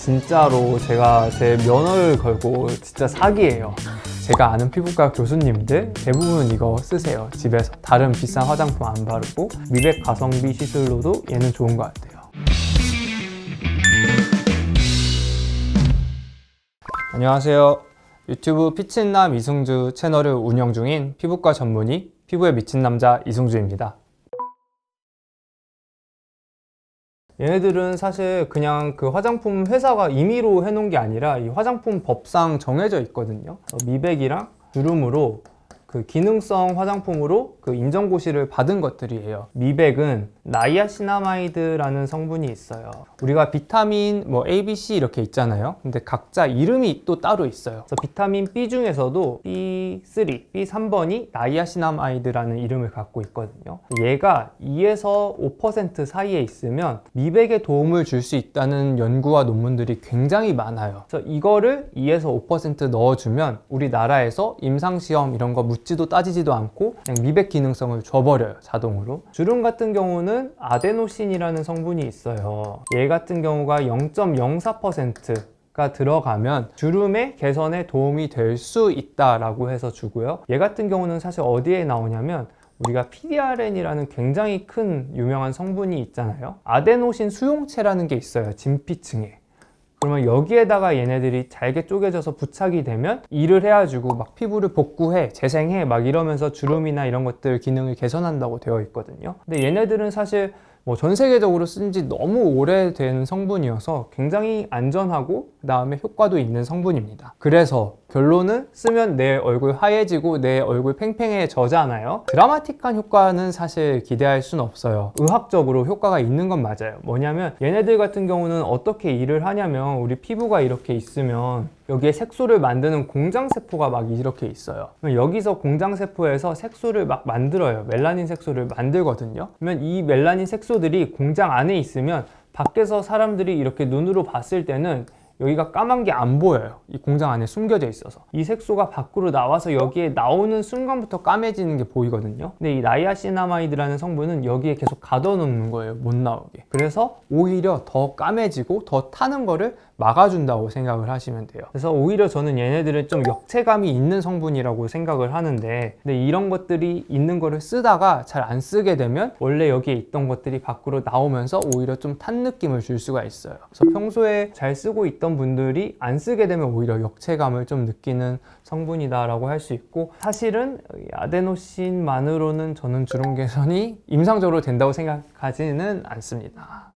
진짜로 제가 제 면허를 걸고 진짜 사기예요. 제가 아는 피부과 교수님들 대부분 이거 쓰세요. 집에서 다른 비싼 화장품 안 바르고 미백 가성비 시술로도 얘는 좋은 것 같아요. 안녕하세요. 유튜브 피친남 이승주 채널을 운영 중인 피부과 전문의 피부에 미친 남자 이승주입니다. 얘네들은 사실 그냥 그 화장품 회사가 임의로 해놓은 게 아니라 이 화장품 법상 정해져 있거든요. 미백이랑 주름으로 그 기능성 화장품으로 그 인정고시를 받은 것들이에요. 미백은 나이아시나마이드라는 성분이 있어요. 우리가 비타민 A, B, C 이렇게 있잖아요. 근데 각자 이름이 또 따로 있어요. 그래서 비타민 B 중에서도 B3, B3번이 나이아시나마이드라는 이름을 갖고 있거든요. 얘가 2에서 5% 사이에 있으면 미백에 도움을 줄 수 있다는 연구와 논문들이 굉장히 많아요. 그래서 이거를 2에서 5% 넣어주면 우리나라에서 임상시험 이런 거 묻지도 따지지도 않고 그냥 미백 기능성을 줘버려요, 자동으로. 주름 같은 경우는 아데노신이라는 성분이 있어요. 얘 같은 경우가 0.04%가 들어가면 주름의 개선에 도움이 될 수 있다라고 해서 주고요. 얘 같은 경우는 사실 어디에 나오냐면 우리가 PDRN이라는 굉장히 큰 유명한 성분이 있잖아요. 아데노신 수용체라는 게 있어요, 진피층에. 그러면 여기에다가 얘네들이 잘게 쪼개져서 부착이 되면 일을 해가지고 막 피부를 복구해, 재생해 막 이러면서 주름이나 이런 것들 기능을 개선한다고 되어 있거든요. 근데 얘네들은 사실 전 세계적으로 쓴 지 너무 오래된 성분이어서 굉장히 안전하고 그 다음에 효과도 있는 성분입니다. 그래서 결론은 쓰면 내 얼굴 하얘지고 내 얼굴 팽팽해져잖아요. 드라마틱한 효과는 사실 기대할 수는 없어요. 의학적으로 효과가 있는 건 맞아요. 뭐냐면 얘네들 같은 경우는 어떻게 일을 하냐면 우리 피부가 이렇게 있으면 여기에 색소를 만드는 공장세포가 막 이렇게 있어요. 여기서 공장세포에서 색소를 막 만들어요. 멜라닌 색소를 만들거든요. 그러면 이 멜라닌 색소들이 공장 안에 있으면 밖에서 사람들이 이렇게 눈으로 봤을 때는 여기가 까만 게 안 보여요. 이 공장 안에 숨겨져 있어서. 이 색소가 밖으로 나와서 여기에 나오는 순간부터 까매지는 게 보이거든요. 근데 이 나이아시나마이드라는 성분은 여기에 계속 가둬놓는 거예요, 못 나오게. 그래서 오히려 더 까매지고 더 타는 거를 막아준다고 생각을 하시면 돼요. 그래서 오히려 저는 얘네들은 좀 역체감이 있는 성분이라고 생각을 하는데, 근데 이런 것들이 있는 거를 쓰다가 잘 안 쓰게 되면 원래 여기에 있던 것들이 밖으로 나오면서 오히려 좀 탄 느낌을 줄 수가 있어요. 그래서 평소에 잘 쓰고 있던 분들이 안 쓰게 되면 오히려 역체감을 좀 느끼는 성분이다라고 할 수 있고, 사실은 아데노신만으로는 저는 주름 개선이 임상적으로 된다고 생각하지는 않습니다.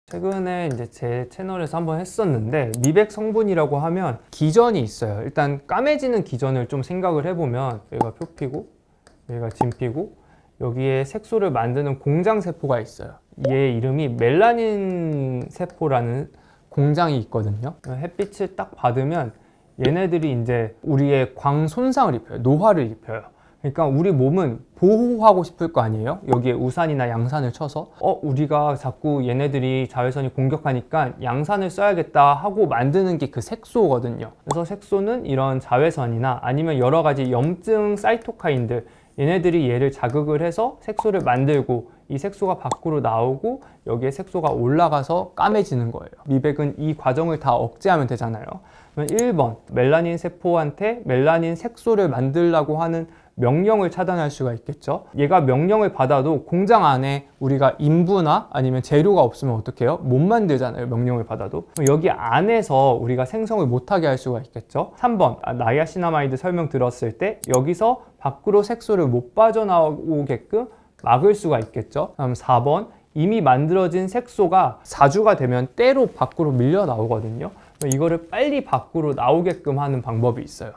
최근에 이제 제 채널에서 한번 했었는데, 미백 성분이라고 하면 기전이 있어요. 일단 까매지는 기전을 좀 생각을 해보면 여기가 표피고 여기가 진피고 여기에 색소를 만드는 공장세포가 있어요. 얘 이름이 멜라닌 세포라는 공장이 있거든요. 햇빛을 딱 받으면 얘네들이 이제 우리의 광 손상을 입혀요. 노화를 입혀요. 그러니까 우리 몸은 보호하고 싶을 거 아니에요? 여기에 우산이나 양산을 쳐서 우리가 자꾸 얘네들이 자외선이 공격하니까 양산을 써야겠다 하고 만드는 게 그 색소거든요. 그래서 색소는 이런 자외선이나 아니면 여러 가지 염증 사이토카인들, 얘네들이 얘를 자극을 해서 색소를 만들고 이 색소가 밖으로 나오고 여기에 색소가 올라가서 까매지는 거예요. 미백은 이 과정을 다 억제하면 되잖아요. 그러면 1번, 멜라닌 세포한테 멜라닌 색소를 만들라고 하는 명령을 차단할 수가 있겠죠. 얘가 명령을 받아도 공장 안에 우리가 인부나 아니면 재료가 없으면 어떻게 해요? 못 만들잖아요, 명령을 받아도. 여기 안에서 우리가 생성을 못하게 할 수가 있겠죠. 3번, 나이아시나마이드 설명 들었을 때 여기서 밖으로 색소를 못 빠져나오게끔 막을 수가 있겠죠. 다음 4번, 이미 만들어진 색소가 사주가 되면 때로 밖으로 밀려 나오거든요. 이거를 빨리 밖으로 나오게끔 하는 방법이 있어요.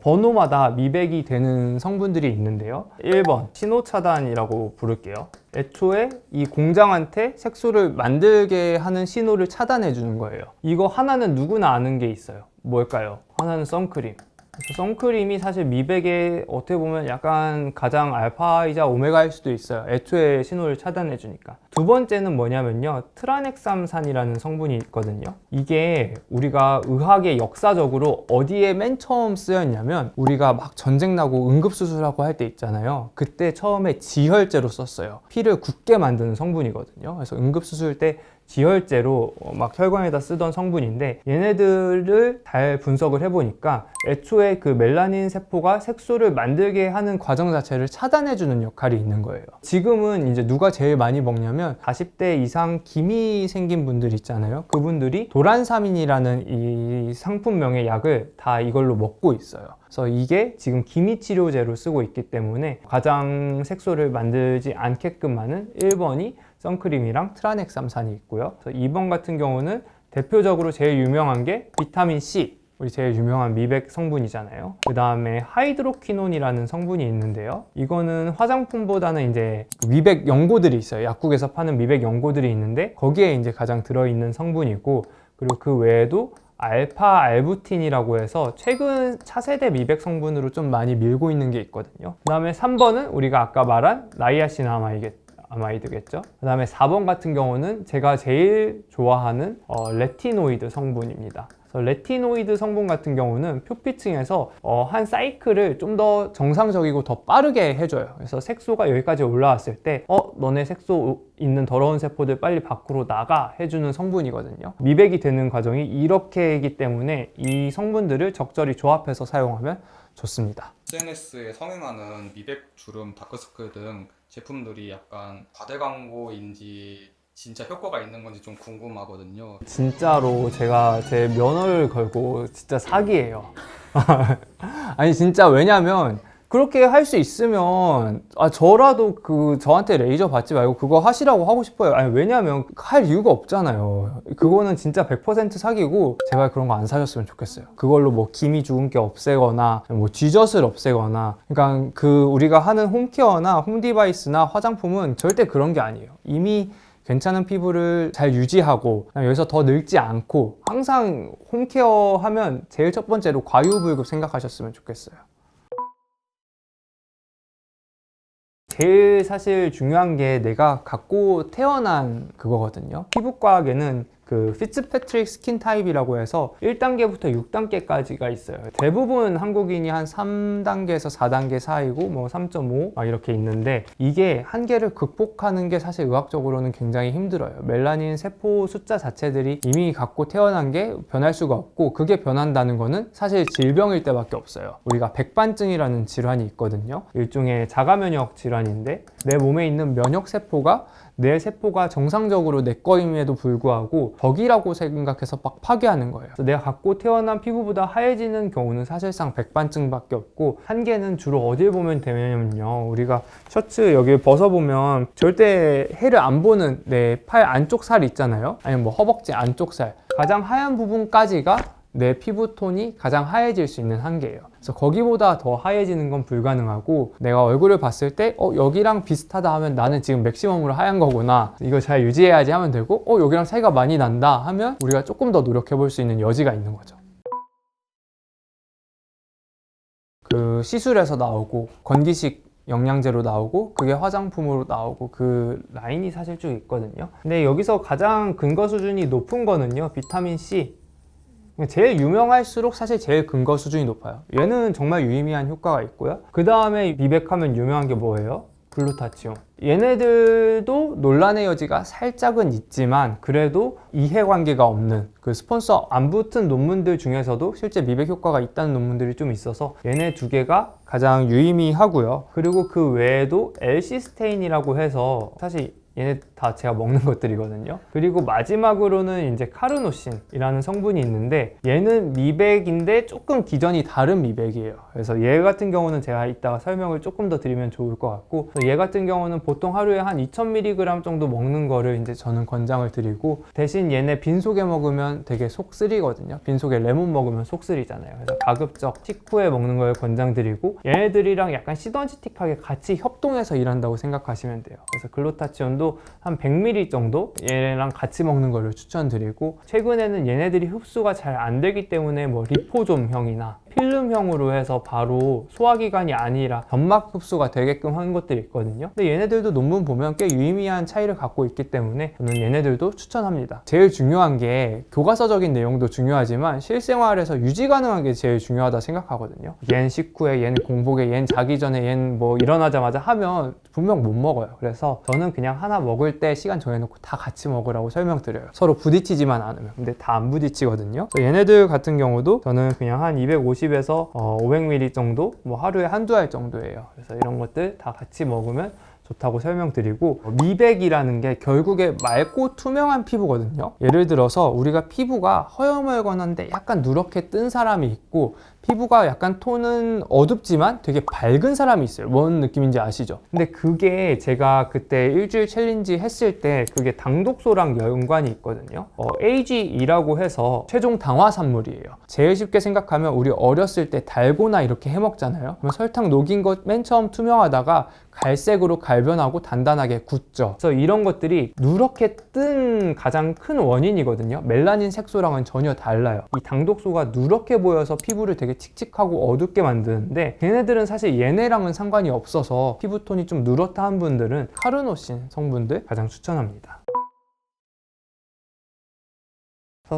번호마다 미백이 되는 성분들이 있는데요. 1번 신호차단이라고 부를게요. 애초에 이 공장한테 색소를 만들게 하는 신호를 차단해 주는 거예요. 이거 하나는 누구나 아는 게 있어요. 뭘까요? 하나는 선크림. 그래서 선크림이 사실 미백에 어떻게 보면 약간 가장 알파이자 오메가일 수도 있어요. 애초에 신호를 차단해 주니까. 두 번째는 뭐냐면요, 트라넥삼산이라는 성분이 있거든요. 이게 우리가 의학의 역사적으로 어디에 맨 처음 쓰였냐면, 우리가 막 전쟁 나고 응급수술하고 할 때 있잖아요. 그때 처음에 지혈제로 썼어요. 피를 굳게 만드는 성분이거든요. 그래서 응급수술 때 지혈제로 막 혈관에다 쓰던 성분인데, 얘네들을 잘 분석을 해보니까 애초에 그 멜라닌 세포가 색소를 만들게 하는 과정 자체를 차단해주는 역할이 있는 거예요. 지금은 이제 누가 제일 많이 먹냐면 40대 이상 기미 생긴 분들 있잖아요. 그분들이 도란사민이라는 이 상품명의 약을 다 이걸로 먹고 있어요. 그래서 이게 지금 기미 치료제로 쓰고 있기 때문에 가장 색소를 만들지 않게끔 하는 1번이 선크림이랑 트라넥삼산이 있고요. 2번 같은 경우는 대표적으로 제일 유명한 게 비타민 C, 우리 제일 유명한 미백 성분이잖아요. 그 다음에 하이드로퀴논이라는 성분이 있는데요. 이거는 화장품보다는 이제 미백 연고들이 있어요. 약국에서 파는 미백 연고들이 있는데 거기에 이제 가장 들어있는 성분이고, 그리고 그 외에도 알파 알부틴이라고 해서 최근 차세대 미백 성분으로 좀 많이 밀고 있는 게 있거든요. 그 다음에 3번은 우리가 아까 말한 나이아신아마이드겠죠. 그 다음에 4번 같은 경우는 제가 제일 좋아하는 레티노이드 성분입니다. 레티노이드 성분 같은 경우는 표피층에서 한 사이클을 좀 더 정상적이고 더 빠르게 해줘요. 그래서 색소가 여기까지 올라왔을 때 너네 색소 있는 더러운 세포들 빨리 밖으로 나가 해주는 성분이거든요. 미백이 되는 과정이 이렇게이기 때문에 이 성분들을 적절히 조합해서 사용하면 좋습니다. SNS에 성행하는 미백, 주름, 다크서클 등 제품들이 약간 과대 광고인지 진짜 효과가 있는 건지 좀 궁금하거든요. 진짜로 제가 제 면허를 걸고 진짜 사기예요. 아니 진짜, 왜냐면 그렇게 할 수 있으면 저라도 저한테 레이저 받지 말고 그거 하시라고 하고 싶어요. 아니 왜냐면 할 이유가 없잖아요. 그거는 진짜 100% 사기고, 제발 그런 거 안 사셨으면 좋겠어요. 그걸로 뭐 기미 주근깨 없애거나 뭐 쥐젖을 없애거나, 그러니까 우리가 하는 홈케어나 홈디바이스나 화장품은 절대 그런 게 아니에요. 이미 괜찮은 피부를 잘 유지하고 여기서 더 늙지 않고, 항상 홈케어 하면 제일 첫 번째로 과유불급 생각하셨으면 좋겠어요. 제일 사실 중요한 게 내가 갖고 태어난 그거거든요. 피부과학에는 그 피츠패트릭 스킨 타입이라고 해서 1단계부터 6단계까지가 있어요. 대부분 한국인이 한 3단계에서 4단계 사이고 뭐 3.5 막 이렇게 있는데, 이게 한계를 극복하는 게 사실 의학적으로는 굉장히 힘들어요. 멜라닌 세포 숫자 자체들이 이미 갖고 태어난 게 변할 수가 없고, 그게 변한다는 거는 사실 질병일 때밖에 없어요. 우리가 백반증이라는 질환이 있거든요. 일종의 자가면역 질환인데, 내 몸에 있는 면역 세포가 내 세포가 정상적으로 내 거임에도 불구하고 적이라고 생각해서 막 파괴하는 거예요. 그래서 내가 갖고 태어난 피부보다 하얘지는 경우는 사실상 백반증밖에 없고, 한계는 주로 어딜 보면 되냐면요, 우리가 셔츠 여기 벗어보면 절대 해를 안 보는 내 팔 안쪽 살 있잖아요. 아니면 뭐 허벅지 안쪽 살, 가장 하얀 부분까지가 내 피부톤이 가장 하얘질 수 있는 한계예요. 그래서 거기보다 더 하얘지는 건 불가능하고, 내가 얼굴을 봤을 때 여기랑 비슷하다 하면 나는 지금 맥시멈으로 하얀 거구나, 이거 잘 유지해야지 하면 되고, 여기랑 차이가 많이 난다 하면 우리가 조금 더 노력해 볼 수 있는 여지가 있는 거죠. 그 시술에서 나오고 건기식 영양제로 나오고 그게 화장품으로 나오고 그 라인이 사실 쭉 있거든요. 근데 여기서 가장 근거 수준이 높은 거는요, 비타민 C. 제일 유명할수록 사실 제일 근거 수준이 높아요. 얘는 정말 유의미한 효과가 있고요. 그 다음에 미백하면 유명한 게 뭐예요? 글루타치온. 얘네들도 논란의 여지가 살짝은 있지만 그래도 이해관계가 없는, 그 스폰서 안 붙은 논문들 중에서도 실제 미백 효과가 있다는 논문들이 좀 있어서 얘네 두 개가 가장 유의미하고요. 그리고 그 외에도 엘시스테인이라고 해서 사실 얘네 다 제가 먹는 것들이거든요. 그리고 마지막으로는 이제 카르노신이라는 성분이 있는데, 얘는 미백인데 조금 기전이 다른 미백이에요. 그래서 얘 같은 경우는 제가 이따가 설명을 조금 더 드리면 좋을 것 같고, 얘 같은 경우는 보통 하루에 한 2000mg 정도 먹는 거를 이제 저는 권장을 드리고, 대신 얘네 빈속에 먹으면 되게 속 쓰리거든요. 빈속에 레몬 먹으면 속 쓰리잖아요. 그래서 가급적 식후에 먹는 걸 권장드리고, 얘네들이랑 약간 시너지틱하게 같이 협동해서 일한다고 생각하시면 돼요. 그래서 글루타치온도 한 100ml 정도 얘네랑 같이 먹는 거를 추천드리고, 최근에는 얘네들이 흡수가 잘 안 되기 때문에 뭐 리포좀형이나 필름형으로 해서 바로 소화기관이 아니라 점막 흡수가 되게끔 한 것들이 있거든요. 근데 얘네들도 논문 보면 꽤 유의미한 차이를 갖고 있기 때문에 저는 얘네들도 추천합니다. 제일 중요한 게 교과서적인 내용도 중요하지만 실생활에서 유지 가능한 게 제일 중요하다 생각하거든요. 얜 식후에, 얜 공복에, 얜 자기 전에, 얜 뭐 일어나자마자 하면 분명 못 먹어요. 그래서 저는 그냥 하나 먹을 때 시간 정해놓고 다 같이 먹으라고 설명드려요. 서로 부딪히지만 않으면. 근데 다 안 부딪히거든요. 얘네들 같은 경우도 저는 그냥 한 250에서 500ml 정도, 뭐 하루에 한두 알 정도예요. 그래서 이런 것들 다 같이 먹으면 좋다고 설명드리고, 미백이라는 게 결국에 맑고 투명한 피부거든요. 예를 들어서 우리가 피부가 허여멀건한데 약간 누렇게 뜬 사람이 있고, 피부가 약간 톤은 어둡지만 되게 밝은 사람이 있어요. 뭔 느낌인지 아시죠? 근데 그게 제가 그때 일주일 챌린지 했을 때 그게 당독소랑 연관이 있거든요. AGE라고 해서 최종 당화산물이에요. 제일 쉽게 생각하면 우리 어렸을 때 달고나 이렇게 해먹잖아요. 그러면 설탕 녹인 것 맨 처음 투명하다가 갈색으로 갈변하고 단단하게 굳죠. 그래서 이런 것들이 누렇게 뜬 가장 큰 원인이거든요. 멜라닌 색소랑은 전혀 달라요. 이 당독소가 누렇게 보여서 피부를 되게 칙칙하고 어둡게 만드는데, 얘네들은 사실 얘네랑은 상관이 없어서 피부톤이 좀 누렇다 한 분들은 카르노신 성분들 가장 추천합니다.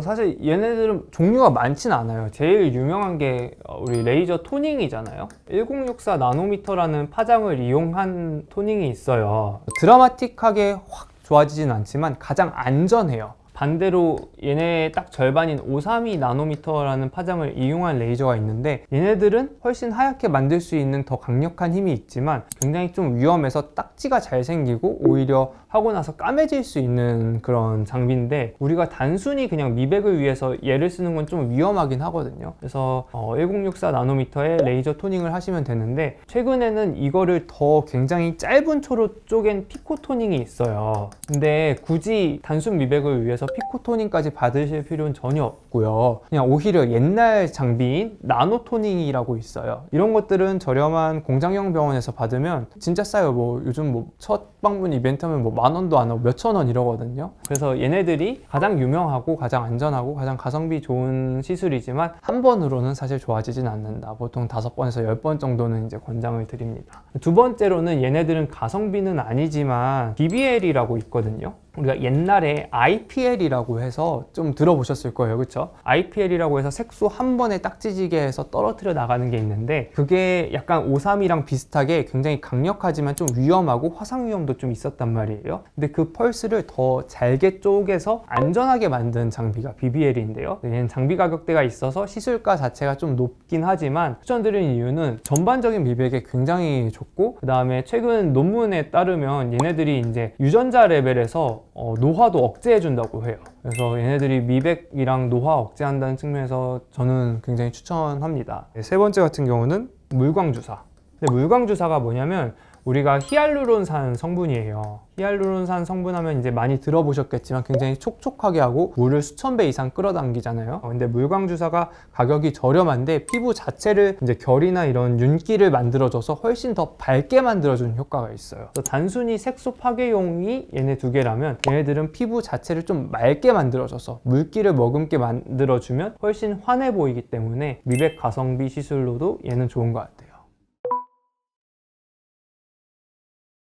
사실 얘네들은 종류가 많진 않아요. 제일 유명한 게 우리 레이저 토닝이잖아요. 1064 나노미터라는 파장을 이용한 토닝이 있어요. 드라마틱하게 확 좋아지진 않지만 가장 안전해요. 반대로 얘네 딱 절반인 532 나노미터라는 파장을 이용한 레이저가 있는데, 얘네들은 훨씬 하얗게 만들 수 있는 더 강력한 힘이 있지만 굉장히 좀 위험해서 딱지가 잘 생기고 오히려 하고 나서 까매질 수 있는 그런 장비인데, 우리가 단순히 그냥 미백을 위해서 얘를 쓰는 건 좀 위험하긴 하거든요. 그래서 1064 나노미터의 레이저 토닝을 하시면 되는데, 최근에는 이거를 더 굉장히 짧은 초로 쪼갠 피코 토닝이 있어요. 근데 굳이 단순 미백을 위해서 피코 토닝까지 받으실 필요는 전혀 없고요. 그냥 오히려 옛날 장비인 나노 토닝이라고 있어요. 이런 것들은 저렴한 공장형 병원에서 받으면 진짜 싸요. 뭐 요즘 뭐 첫 방문 이벤트 하면 뭐 10,000원도 안 하고 몇천 원 이러거든요. 그래서 얘네들이 가장 유명하고 가장 안전하고 가장 가성비 좋은 시술이지만 한 번으로는 사실 좋아지진 않는다. 보통 5번에서 10번 정도는 이제 권장을 드립니다. 두 번째로는 얘네들은 가성비는 아니지만 BBL이라고 있거든요. 우리가 옛날에 IPL이라고 해서 좀 들어보셨을 거예요. 그쵸? IPL이라고 해서 색소 한 번에 딱지지게 해서 떨어뜨려 나가는 게 있는데, 그게 약간 532랑 비슷하게 굉장히 강력하지만 좀 위험하고 화상 위험도 좀 있었단 말이에요. 근데 그 펄스를 더 잘게 쪼개서 안전하게 만든 장비가 BBL인데요. 얘는 장비 가격대가 있어서 시술가 자체가 좀 높긴 하지만 추천드리는 이유는 전반적인 미백에 굉장히 좋고, 그 다음에 최근 논문에 따르면 얘네들이 이제 유전자 레벨에서 노화도 억제해준다고 해요. 그래서 얘네들이 미백이랑 노화 억제한다는 측면에서 저는 굉장히 추천합니다. 세 번째 같은 경우는 물광주사. 근데 물광주사가 뭐냐면 우리가 히알루론산 성분이에요. 히알루론산 성분 하면 이제 많이 들어보셨겠지만 굉장히 촉촉하게 하고 물을 수천 배 이상 끌어당기잖아요. 근데 물광주사가 가격이 저렴한데 피부 자체를 이제 결이나 이런 윤기를 만들어줘서 훨씬 더 밝게 만들어주는 효과가 있어요. 그래서 단순히 색소 파괴용이 얘네 두 개라면, 얘네들은 피부 자체를 좀 맑게 만들어줘서 물기를 머금게 만들어주면 훨씬 환해 보이기 때문에 미백 가성비 시술로도 얘는 좋은 것 같아요.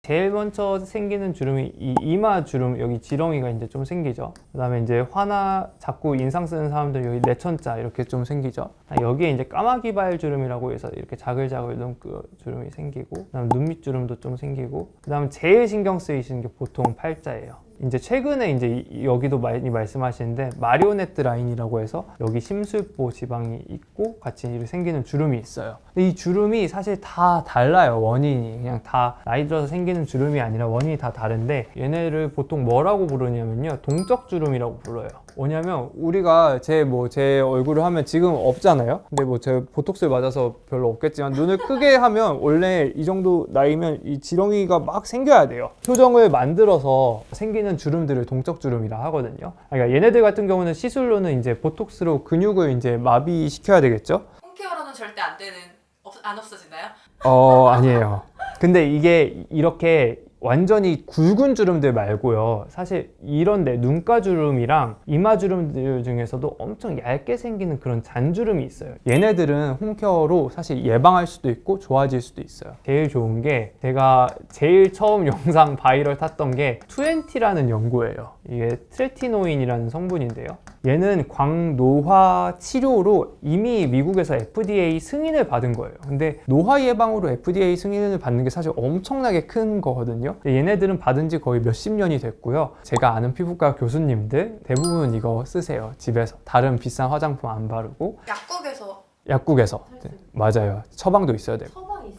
제일 먼저 생기는 주름이 이 이마 주름, 여기 지렁이가 이제 좀 생기죠. 그 다음에 이제 화나 자꾸 인상 쓰는 사람들 여기 내천자 이렇게 좀 생기죠. 여기에 이제 까마귀발 주름이라고 해서 이렇게 자글자글 눈그 주름이 생기고, 그 다음 눈 밑 주름도 좀 생기고, 그 다음 제일 신경 쓰이시는 게 보통 팔자예요. 이제 최근에 이제 여기도 많이 말씀하시는데 마리오네트 라인이라고 해서 여기 심술보 지방이 있고 같이 이렇게 생기는 주름이 있어요. 근데 이 주름이 사실 다 달라요. 원인이 그냥 다 나이 들어서 생기는 주름이 아니라 원인이 다 다른데, 얘네를 보통 뭐라고 부르냐면요, 동적 주름이라고 불러요. 뭐냐면 우리가 제 얼굴을 하면 지금 없잖아요. 근데 뭐 제 보톡스를 맞아서 별로 없겠지만 눈을 크게 하면 원래 이 정도 나이면 이 지렁이가 막 생겨야 돼요. 표정을 만들어서 생기는 주름들을 동적 주름이라 하거든요. 그러니까 얘네들 같은 경우는 시술로는 이제 보톡스로 근육을 이제 마비시켜야 되겠죠. 홈케어로는 절대 안 되는, 안 없어지나요? 아니에요. 근데 이게 이렇게 완전히 굵은 주름들 말고요. 사실 이런데 눈가 주름이랑 이마 주름들 중에서도 엄청 얇게 생기는 그런 잔주름이 있어요. 얘네들은 홈케어로 사실 예방할 수도 있고 좋아질 수도 있어요. 제일 좋은 게 제가 제일 처음 영상 바이럴 탔던 게 20라는 연고예요. 이게 트레티노인이라는 성분인데요. 얘는 광노화 치료로 이미 미국에서 FDA 승인을 받은 거예요. 근데 노화 예방으로 FDA 승인을 받는 게 사실 엄청나게 큰 거거든요. 얘네들은 받은 지 거의 몇십 년이 됐고요. 제가 아는 피부과 교수님들 대부분 이거 쓰세요. 집에서. 다른 비싼 화장품 안 바르고. 약국에서. 네, 맞아요. 처방도 있어야 돼요.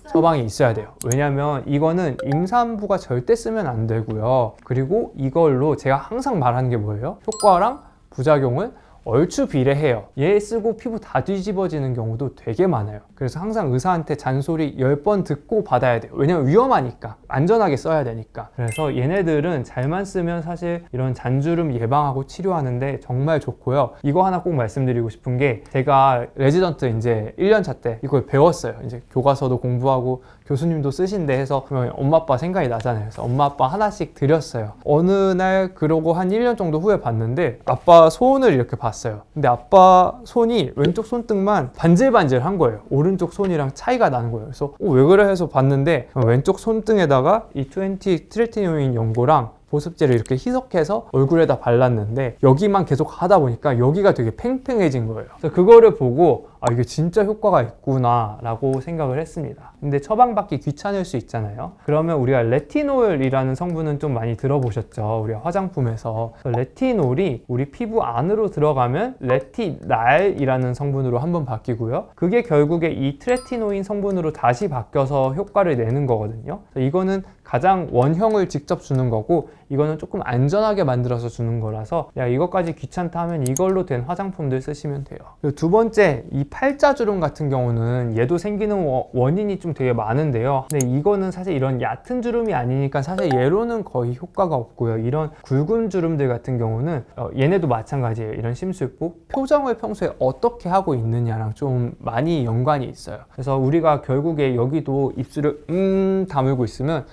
처방이 있어야 돼요. 왜냐면 이거는 임산부가 절대 쓰면 안 되고요. 그리고 이걸로 제가 항상 말하는 게 뭐예요? 효과랑 부작용은 얼추 비례해요. 얘 쓰고 피부 다 뒤집어지는 경우도 되게 많아요. 그래서 항상 의사한테 잔소리 10번 듣고 받아야 돼요. 왜냐면 위험하니까. 안전하게 써야 되니까. 그래서 얘네들은 잘만 쓰면 사실 이런 잔주름 예방하고 치료하는데 정말 좋고요. 이거 하나 꼭 말씀드리고 싶은 게 제가 레지던트 이제 1년차 때 이걸 배웠어요. 이제 교과서도 공부하고 교수님도 쓰신대 해서 그러면 엄마 아빠 생각이 나잖아요. 그래서 엄마 아빠 하나씩 드렸어요. 어느 날 그러고 한 1년 정도 후에 봤는데 아빠 손을 이렇게 봤어요. 근데 아빠 손이 왼쪽 손등만 반질반질한 거예요. 오른쪽 손이랑 차이가 나는 거예요. 그래서 왜 그래 해서 봤는데 왼쪽 손등에다가 이 20 트레티노인 연고랑 보습제를 이렇게 희석해서 얼굴에다 발랐는데 여기만 계속 하다 보니까 여기가 되게 팽팽해진 거예요. 그래서 그거를 보고 아 이게 진짜 효과가 있구나 라고 생각을 했습니다. 근데 처방받기 귀찮을 수 있잖아요. 그러면 우리가 레티놀이라는 성분은 좀 많이 들어보셨죠? 우리가 화장품에서. 레티놀이 우리 피부 안으로 들어가면 레티날이라는 성분으로 한번 바뀌고요. 그게 결국에 이 트레티노인 성분으로 다시 바뀌어서 효과를 내는 거거든요. 이거는 가장 원형을 직접 주는 거고 이거는 조금 안전하게 만들어서 주는 거라서 야 이것까지 귀찮다 하면 이걸로 된 화장품들 쓰시면 돼요. 그리고 두 번째, 이 팔자주름 같은 경우는 얘도 생기는 원인이 좀 되게 많은데요. 근데 이거는 사실 이런 얕은 주름이 아니니까 사실 얘로는 거의 효과가 없고요. 이런 굵은 주름들 같은 경우는 얘네도 마찬가지예요. 이런 심술보 표정을 평소에 어떻게 하고 있느냐랑 좀 많이 연관이 있어요. 그래서 우리가 결국에 여기도 입술을 다물고 있으면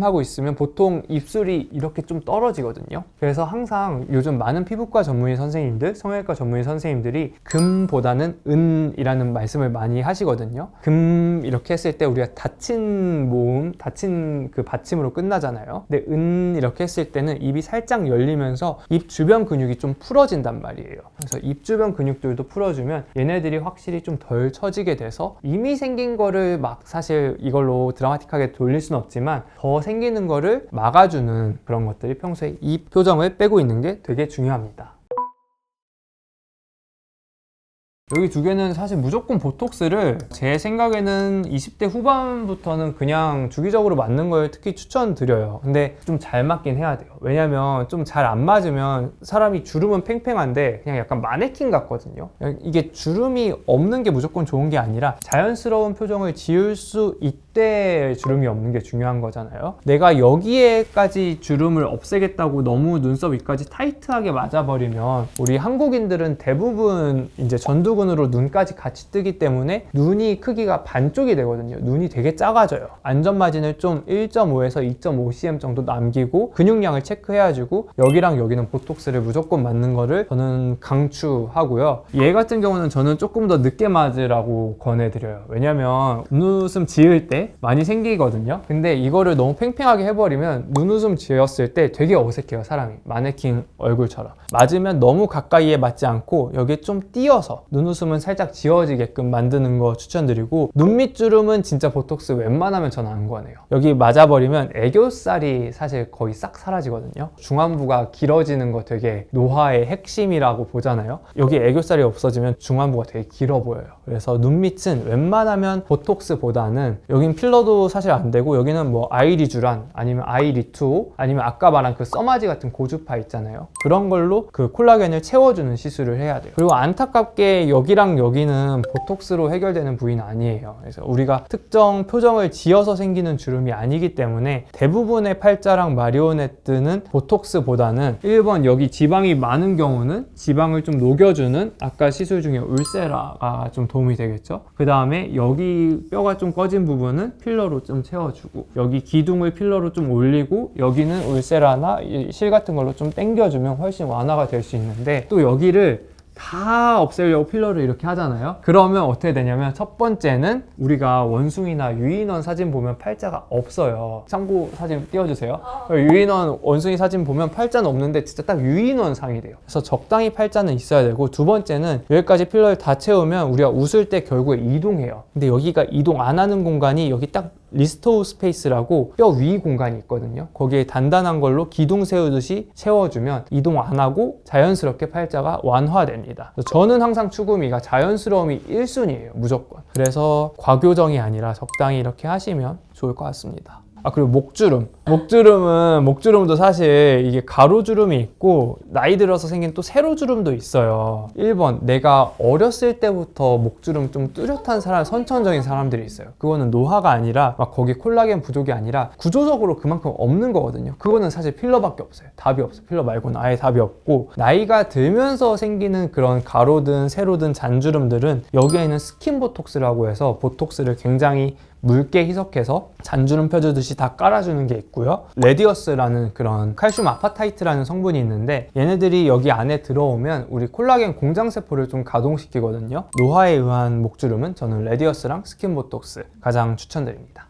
하고 있으면 보통 입술이 이렇게 좀 떨어지거든요. 그래서 항상 요즘 많은 피부과 전문의 선생님들, 성형외과 전문의 선생님들이 금보다는 은이라는 말씀을 많이 하시거든요. 금 이렇게 했을 때 우리가 닫힌 모음, 닫힌 그 받침으로 끝나잖아요. 근데 은 이렇게 했을 때는 입이 살짝 열리면서 입 주변 근육이 좀 풀어진단 말이에요. 그래서 입 주변 근육들도 풀어주면 얘네들이 확실히 좀 덜 처지게 돼서 이미 생긴 거를 막 사실 이걸로 드라마틱하게 돌릴 수는 없지만 더 생기는 거를 막아주는 그런 것들이 평소에 입 표정을 빼고 있는 게 되게 중요합니다. 여기 두 개는 사실 무조건 보톡스를 제 생각에는 20대 후반부터는 그냥 주기적으로 맞는 걸 특히 추천드려요. 근데 좀 잘 맞긴 해야 돼요. 왜냐면 좀 잘 안 맞으면 사람이 주름은 팽팽한데 그냥 약간 마네킹 같거든요. 이게 주름이 없는 게 무조건 좋은 게 아니라 자연스러운 표정을 지을 수 있대 주름이 없는 게 중요한 거잖아요. 내가 여기에까지 주름을 없애겠다고 너무 눈썹 위까지 타이트하게 맞아버리면 우리 한국인들은 대부분 이제 전두근으로 눈까지 같이 뜨기 때문에 눈이 크기가 반쪽이 되거든요. 눈이 되게 작아져요. 안전마진을 좀 1.5에서 2.5cm 정도 남기고 근육량을 체크해가지고 여기랑 여기는 보톡스를 무조건 맞는 거를 저는 강추하고요. 얘 같은 경우는 저는 조금 더 늦게 맞으라고 권해드려요. 왜냐면 눈웃음 지을 때 많이 생기거든요. 근데 이거를 너무 팽팽하게 해버리면 눈웃음 지었을 때 되게 어색해요. 사람이 마네킹 얼굴처럼. 맞으면 너무 가까이에 맞지 않고 여기에 좀 띄어서 눈웃음은 살짝 지워지게끔 만드는 거 추천드리고 눈 밑주름은 진짜 보톡스 웬만하면 전 안 권해요. 여기 맞아버리면 애교살이 사실 거의 싹 사라지거든요. 중안부가 길어지는 거 되게 노화의 핵심이라고 보잖아요. 여기 애교살이 없어지면 중안부가 되게 길어 보여요. 그래서 눈 밑은 웬만하면 보톡스보다는 여긴 필러도 사실 안 되고 여기는 뭐 아이리쥬란 아니면 아이리투 아니면 아까 말한 그 써마지 같은 고주파 있잖아요. 그런 걸로 시술로 그 콜라겐을 채워주는 시술을 해야 돼요. 그리고 안타깝게 여기랑 여기는 보톡스로 해결되는 부위는 아니에요. 그래서 우리가 특정 표정을 지어서 생기는 주름이 아니기 때문에 대부분의 팔자랑 마리오네트는 보톡스보다는 1번 여기 지방이 많은 경우는 지방을 좀 녹여주는 아까 시술 중에 울세라가 좀 도움이 되겠죠. 그 다음에 여기 뼈가 좀 꺼진 부분은 필러로 좀 채워주고, 여기 기둥을 필러로 좀 올리고, 여기는 울세라나 실 같은 걸로 좀 당겨주면 훨씬 완화가 될 수 있는데, 또 여기를 다 없애려고 필러를 이렇게 하잖아요. 그러면 어떻게 되냐면 첫 번째는 우리가 원숭이나 유인원 사진 보면 팔자가 없어요. 참고 사진 띄워주세요. 유인원 원숭이 사진 보면 팔자는 없는데 진짜 딱 유인원 상이 돼요. 그래서 적당히 팔자는 있어야 되고, 두 번째는 여기까지 필러를 다 채우면 우리가 웃을 때 결국에 이동해요. 근데 여기가 이동 안 하는 공간이 여기 딱 리스토우 스페이스라고 뼈 위 공간이 있거든요. 거기에 단단한 걸로 기둥 세우듯이 채워주면 이동 안 하고 자연스럽게 팔자가 완화됩니다. 저는 항상 추구미가 자연스러움이 1순위예요. 무조건. 그래서 과교정이 아니라 적당히 이렇게 하시면 좋을 것 같습니다. 그리고 목주름도 사실 이게 가로주름이 있고 나이 들어서 생긴 또 세로주름도 있어요. 1번, 내가 어렸을 때부터 목주름 좀 뚜렷한 사람, 선천적인 사람들이 있어요. 그거는 노화가 아니라 막 거기 콜라겐 부족이 아니라 구조적으로 그만큼 없는 거거든요. 그거는 사실 필러밖에 없어요. 답이 없어요. 필러 말고는 아예 답이 없고, 나이가 들면서 생기는 그런 가로든 세로든 잔주름들은 여기에는 스킨 보톡스라고 해서 보톡스를 굉장히 묽게 희석해서 잔주름 펴주듯이 다 깔아주는 게 있고요. 레디어스라는 그런 칼슘 아파타이트라는 성분이 있는데, 얘네들이 여기 안에 들어오면 우리 콜라겐 공장세포를 좀 가동시키거든요. 노화에 의한 목주름은 저는 레디어스랑 스킨 보톡스 가장 추천드립니다.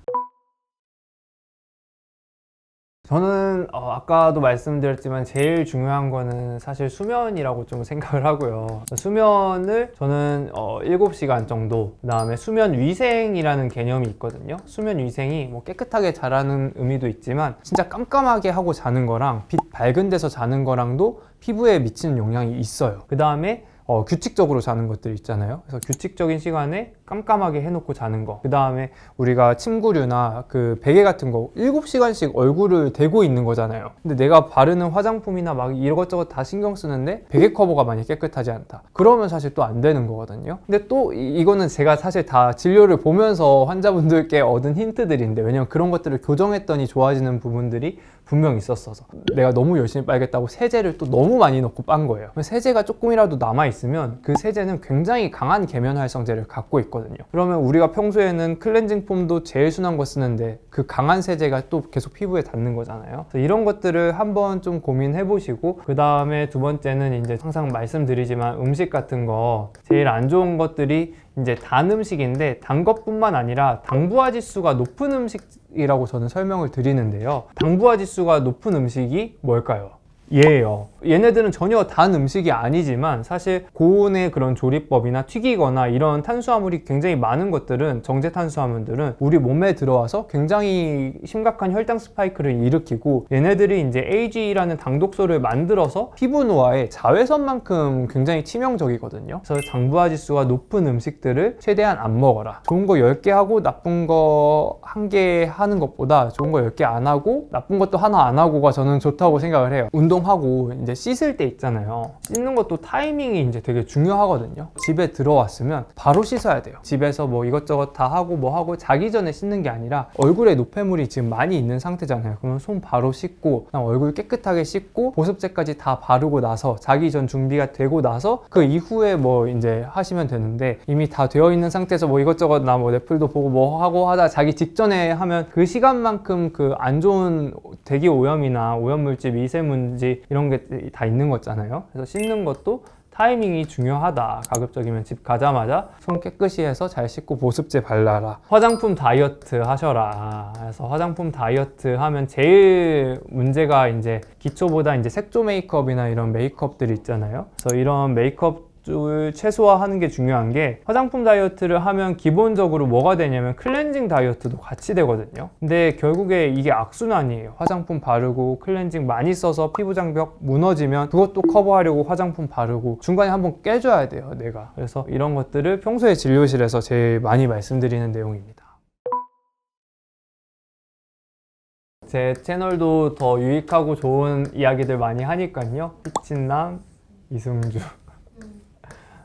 저는 아까도 말씀드렸지만 제일 중요한 거는 사실 수면이라고 좀 생각을 하고요. 수면을 저는 7시간 정도, 그 다음에 수면 위생이라는 개념이 있거든요. 수면 위생이 뭐 깨끗하게 자라는 의미도 있지만 진짜 깜깜하게 하고 자는 거랑 빛 밝은 데서 자는 거랑도 피부에 미치는 영향이 있어요. 그 다음에 규칙적으로 자는 것들 있잖아요. 그래서 규칙적인 시간에 깜깜하게 해놓고 자는 거. 그 다음에 우리가 침구류나 그 베개 같은 거 7시간씩 얼굴을 대고 있는 거잖아요. 근데 내가 바르는 화장품이나 막 이것저것 다 신경 쓰는데 베개 커버가 많이 깨끗하지 않다. 그러면 사실 또 안 되는 거거든요. 근데 또 이거는 제가 사실 다 진료를 보면서 환자분들께 얻은 힌트들인데, 왜냐면 그런 것들을 교정했더니 좋아지는 부분들이 분명 있었어서 내가 너무 열심히 빨겠다고 세제를 또 너무 많이 넣고 빤 거예요. 세제가 조금이라도 남아있으면 그 세제는 굉장히 강한 계면 활성제를 갖고 있거든요. 그러면 우리가 평소에는 클렌징 폼도 제일 순한 거 쓰는데 그 강한 세제가 또 계속 피부에 닿는 거잖아요. 그래서 이런 것들을 한번 좀 고민해 보시고, 그 다음에 두 번째는 이제 항상 말씀드리지만 음식 같은 거 제일 안 좋은 것들이 이제 단 음식인데, 단 것뿐만 아니라 당부화 지수가 높은 음식이라고 저는 설명을 드리는데요. 당부화 지수가 높은 음식이 뭘까요? 얘예요. 얘네들은 전혀 단 음식이 아니지만 사실 고온의 그런 조리법이나 튀기거나 이런 탄수화물이 굉장히 많은 것들은, 정제 탄수화물들은 우리 몸에 들어와서 굉장히 심각한 혈당 스파이크를 일으키고, 얘네들이 이제 AGE라는 당독소를 만들어서 피부 노화에 자외선만큼 굉장히 치명적이거든요. 그래서 당부화 지수가 높은 음식들을 최대한 안 먹어라. 좋은 거 10개 하고 나쁜 거 1개 하는 것보다 좋은 거 10개 안 하고 나쁜 것도 하나 안 하고가 저는 좋다고 생각을 해요. 운동하고 이제 씻을 때 있잖아요. 씻는 것도 타이밍이 이제 되게 중요하거든요. 집에 들어왔으면 바로 씻어야 돼요. 집에서 뭐 이것저것 다 하고 뭐 하고 자기 전에 씻는 게 아니라, 얼굴에 노폐물이 지금 많이 있는 상태잖아요. 그러면 손 바로 씻고, 그냥 얼굴 깨끗하게 씻고 보습제까지 다 바르고 나서 자기 전 준비가 되고 나서 그 이후에 뭐 이제 하시면 되는데, 이미 다 되어 있는 상태에서 뭐 이것저것 나 뭐 넷플도 보고 뭐 하고 하다 자기 직전에 하면 그 시간만큼 그 안 좋은 대기 오염이나 오염물질, 미세먼지 이런 게 다 있는 거잖아요. 그래서 씻는 것도 타이밍이 중요하다. 가급적이면 집 가자마자 손 깨끗이 해서 잘 씻고 보습제 발라라. 화장품 다이어트 하셔라. 그래서 화장품 다이어트 하면 제일 문제가 이제 기초보다 이제 색조 메이크업이나 이런 메이크업들이 있잖아요. 그래서 이런 메이크업 최소화하는 게 중요한 게, 화장품 다이어트를 하면 기본적으로 뭐가 되냐면 클렌징 다이어트도 같이 되거든요. 근데 결국에 이게 악순환이에요. 화장품 바르고 클렌징 많이 써서 피부 장벽 무너지면 그것도 커버하려고 화장품 바르고 중간에 한번 깨줘야 돼요, 내가. 그래서 이런 것들을 평소에 진료실에서 제일 많이 말씀드리는 내용입니다. 제 채널도 더 유익하고 좋은 이야기들 많이 하니까요. 피친남 이승주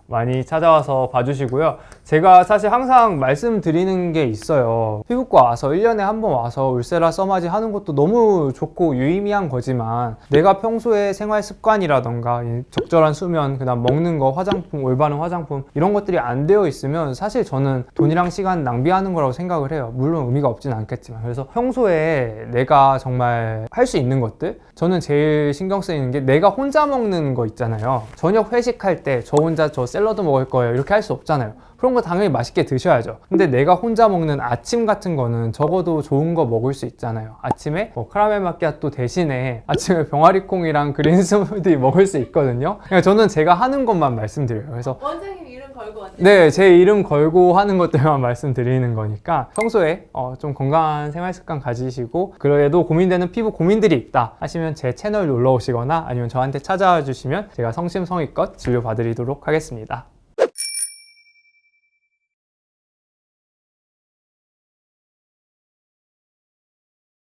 많이 찾아와서 봐주시고요. 제가 사실 항상 말씀드리는 게 있어요. 피부과 와서 1년에 한 번 와서 울세라 써마지 하는 것도 너무 좋고 유의미한 거지만 내가 평소에 생활 습관이라던가 적절한 수면, 그다음 먹는 거, 화장품, 올바른 화장품 이런 것들이 안 되어 있으면 사실 저는 돈이랑 시간 낭비하는 거라고 생각을 해요. 물론 의미가 없진 않겠지만. 그래서 평소에 내가 정말 할 수 있는 것들, 저는 제일 신경 쓰이는 게 내가 혼자 먹는 거 있잖아요. 저녁 회식할 때 저 혼자 저 샐러드 먹을 거예요 이렇게 할 수 없잖아요. 그런 거 당연히 맛있게 드셔야죠. 근데 내가 혼자 먹는 아침 같은 거는 적어도 좋은 거 먹을 수 있잖아요. 아침에 뭐 카라멜 마키아토 대신에 아침에 병아리콩이랑 그린 스무디 먹을 수 있거든요. 그러니까 저는 제가 하는 것만 말씀드려요. 그래서 원장님 이름 걸고 왔죠? 네, 제 이름 걸고 하는 것들만 말씀드리는 거니까 평소에 좀 건강한 생활 습관 가지시고 그래도 고민되는 피부 고민들이 있다 하시면 제 채널 놀러 오시거나 아니면 저한테 찾아와 주시면 제가 성심성의껏 진료 봐드리도록 하겠습니다.